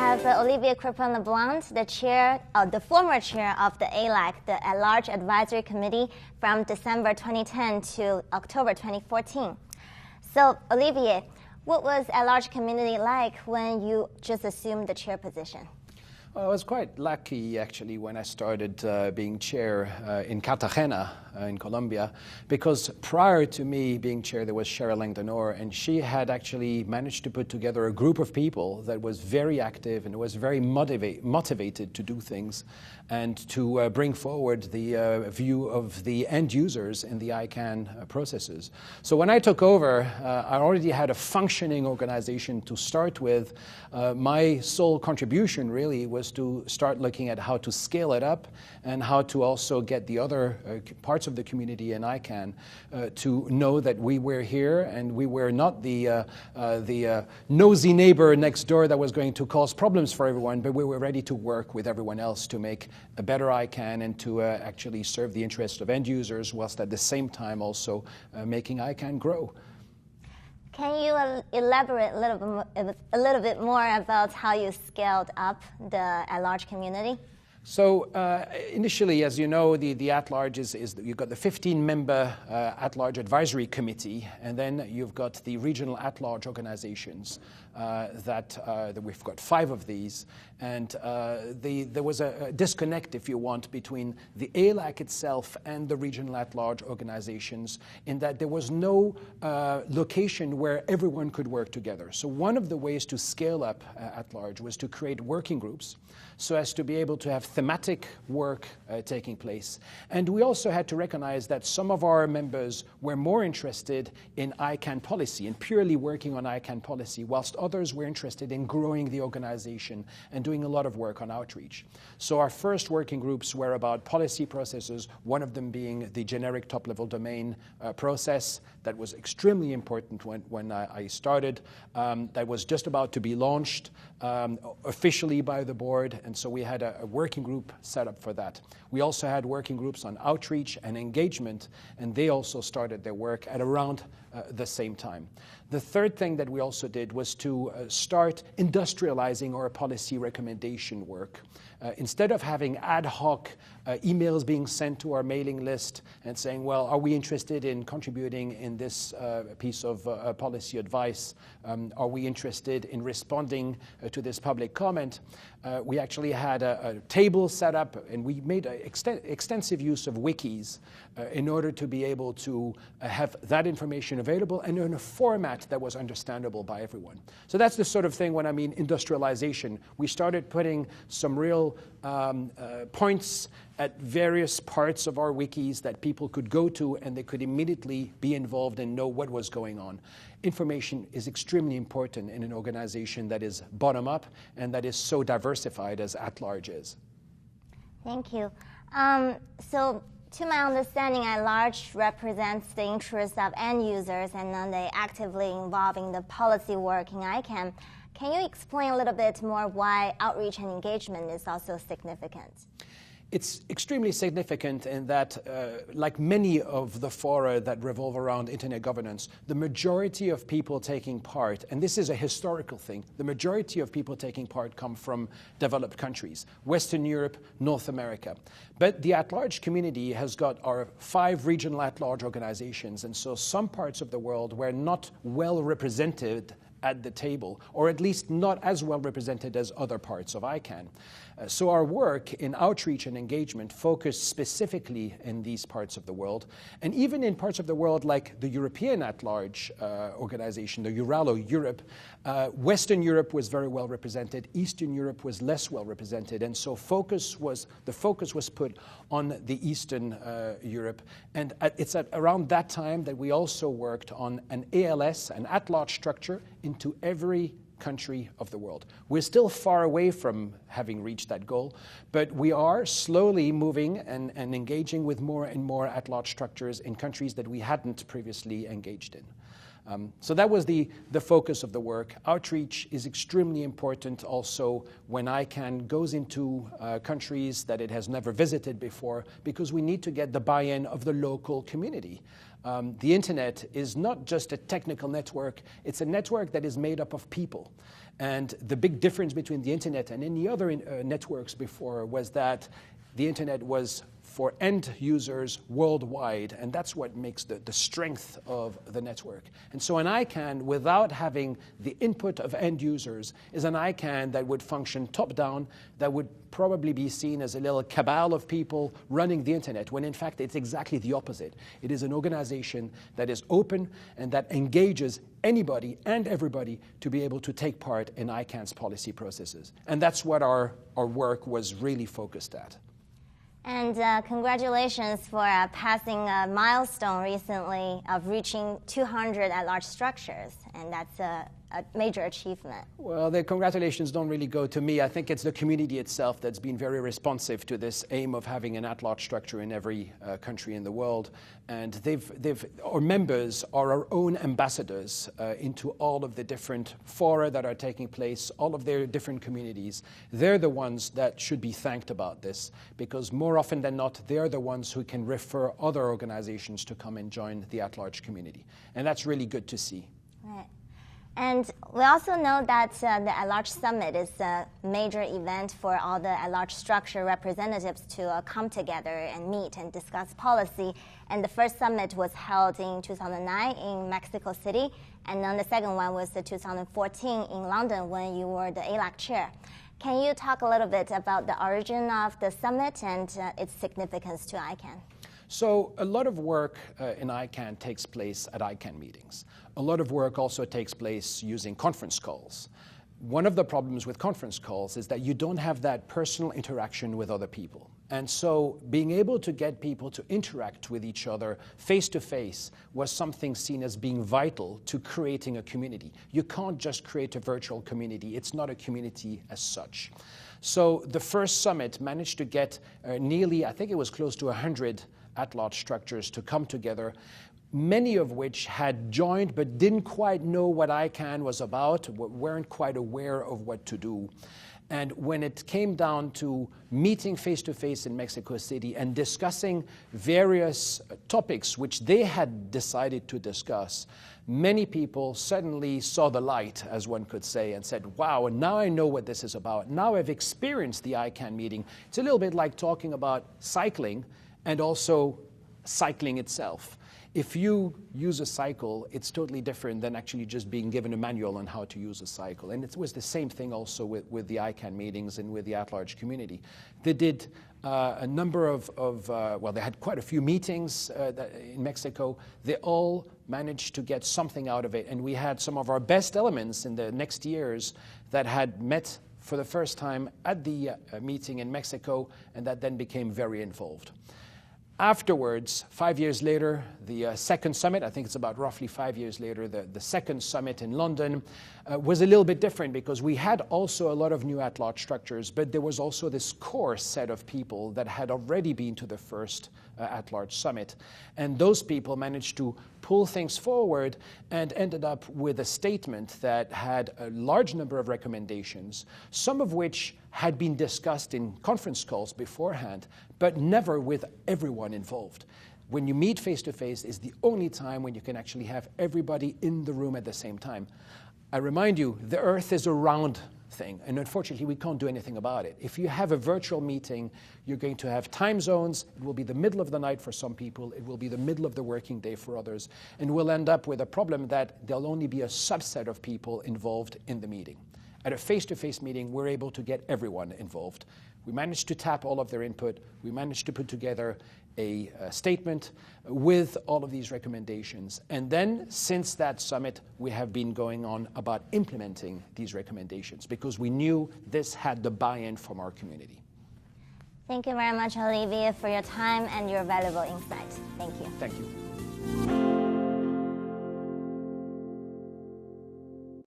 have Olivier Crépin Leblond, the former chair of the ALAC, the At-Large Advisory Committee, from December 2010 to October 2014. So, Olivier, what was At-Large Committee like when you just assumed the chair position? Well, I was quite lucky, actually, when I started being chair in Cartagena in Colombia, because prior to me being chair, there was Cheryl Langdonor, and she had actually managed to put together a group of people that was very active and was very motivated to do things and to bring forward the view of the end users in the ICANN processes. So when I took over, I already had a functioning organization to start with. My sole contribution really was to start looking at how to scale it up and how to also get the other parts of the community in ICANN to know that we were here and we were not the nosy neighbor next door that was going to cause problems for everyone, but we were ready to work with everyone else to make a better ICANN and to actually serve the interests of end users, whilst at the same time also making ICANN grow. Can you elaborate a little bit more about how you scaled up the at-large community? So initially, as you know, the at-large is you've got the 15-member at-large advisory committee, and then you've got the regional at-large organizations that we've got 5 of these. And there was a disconnect, if you want, between the ALAC itself and the regional at-large organizations in that there was no location where everyone could work together. So one of the ways to scale up at-large was to create working groups so as to be able to have thematic work taking place. And we also had to recognize that some of our members were more interested in ICANN policy and purely working on ICANN policy, whilst others were interested in growing the organization and doing a lot of work on outreach. So our first working groups were about policy processes, one of them being the generic top-level domain process that was extremely important when I started, that was just about to be launched officially by the board, and so we had a working group set up for that. We also had working groups on outreach and engagement, and they also started their work at around the same time. The third thing that we also did was to start industrializing our policy recommendation work. Instead of having ad hoc emails being sent to our mailing list and saying, well, are we interested in contributing in this piece of policy advice? Are we interested in responding to this public comment? We actually had a table set up, and we made extensive use of wikis in order to be able to have that information available and in a format that was understandable by everyone. So that's the sort of thing when I mean industrialization. We started putting some real points at various parts of our wikis that people could go to and they could immediately be involved and know what was going on. Information is extremely important in an organization that is bottom-up and that is so diversified as at-large is. Thank you. So, to my understanding, at-large represents the interests of end users, and then they actively involve in the policy work in ICANN. Can you explain a little bit more why outreach and engagement is also significant? It's extremely significant in that, like many of the fora that revolve around internet governance, the majority of people taking part, and this is a historical thing, the majority of people taking part come from developed countries, Western Europe, North America. But the at-large community has got our 5 regional at-large organizations, and so some parts of the world were not well represented at the table, or at least not as well represented as other parts of ICANN. So our work in outreach and engagement focused specifically in these parts of the world, and even in parts of the world like the European at-large organization, the Euralo Europe. Western Europe was very well represented, Eastern Europe was less well represented, and so the focus was put on the Eastern Europe. And it's at around that time that we also worked on an ALS, an at-large structure, into every country of the world. We're still far away from having reached that goal, but we are slowly moving and engaging with more and more at-large structures in countries that we hadn't previously engaged in. So that was the focus of the work. Outreach is extremely important also when ICANN goes into countries that it has never visited before, because we need to get the buy-in of the local community. The internet is not just a technical network, it's a network that is made up of people. And the big difference between the internet and any other networks before was that the internet was for end users worldwide, and that's what makes the strength of the network. And so an ICANN, without having the input of end users, is an ICANN that would function top-down, that would probably be seen as a little cabal of people running the internet, when in fact it's exactly the opposite. It is an organization that is open and that engages anybody and everybody to be able to take part in ICANN's policy processes. And that's what our work was really focused at. And congratulations for passing a milestone recently of reaching 200 at-large structures, and that's a major achievement. Well, the congratulations don't really go to me. I think it's the community itself that's been very responsive to this aim of having an at-large structure in every country in the world. And our members are our own ambassadors into all of the different fora that are taking place, all of their different communities. They're the ones that should be thanked about this, because more often than not, they're the ones who can refer other organizations to come and join the at-large community. And that's really good to see. Right. And we also know that the At-Large Summit is a major event for all the at-large structure representatives to come together and meet and discuss policy. And the first summit was held in 2009 in Mexico City, and then the second one was the 2014 in London when you were the ALAC chair. Can you talk a little bit about the origin of the summit and its significance to ICANN? So a lot of work in ICANN takes place at ICANN meetings. A lot of work also takes place using conference calls. One of the problems with conference calls is that you don't have that personal interaction with other people. And so being able to get people to interact with each other face-to-face was something seen as being vital to creating a community. You can't just create a virtual community. It's not a community as such. So the first summit managed to get nearly, I think it was close to 100 at-large structures to come together, many of which had joined but didn't quite know what ICANN was about, weren't quite aware of what to do. And when it came down to meeting face-to-face in Mexico City and discussing various topics which they had decided to discuss, many people suddenly saw the light, as one could say, and said, wow, now I know what this is about. Now I've experienced the ICANN meeting. It's a little bit like talking about cycling and also cycling itself. If you use a cycle, it's totally different than actually just being given a manual on how to use a cycle. And it was the same thing also with the ICANN meetings and with the at-large community. They did a number of well, they had quite a few meetings in Mexico. They all managed to get something out of it. And we had some of our best elements in the next years that had met for the first time at the meeting in Mexico, and that then became very involved. Afterwards, 5 years later, the second summit, I think it's about roughly 5 years later, the second summit in London was a little bit different because we had also a lot of new at-large structures, but there was also this core set of people that had already been to the first at-large summit. And those people managed to pull things forward and ended up with a statement that had a large number of recommendations, some of which had been discussed in conference calls beforehand, but never with everyone involved. When you meet face-to-face is the only time when you can actually have everybody in the room at the same time. I remind you, the Earth is a round thing, and unfortunately we can't do anything about it. If you have a virtual meeting, you're going to have time zones. It will be the middle of the night for some people. It will be the middle of the working day for others. And we'll end up with a problem that there'll only be a subset of people involved in the meeting. At a face-to-face meeting, we're able to get everyone involved. We managed to tap all of their input. We managed to put together a statement with all of these recommendations. And then, since that summit, we have been going on about implementing these recommendations because we knew this had the buy-in from our community. Thank you very much, Olivier, for your time and your valuable insight. Thank you. Thank you.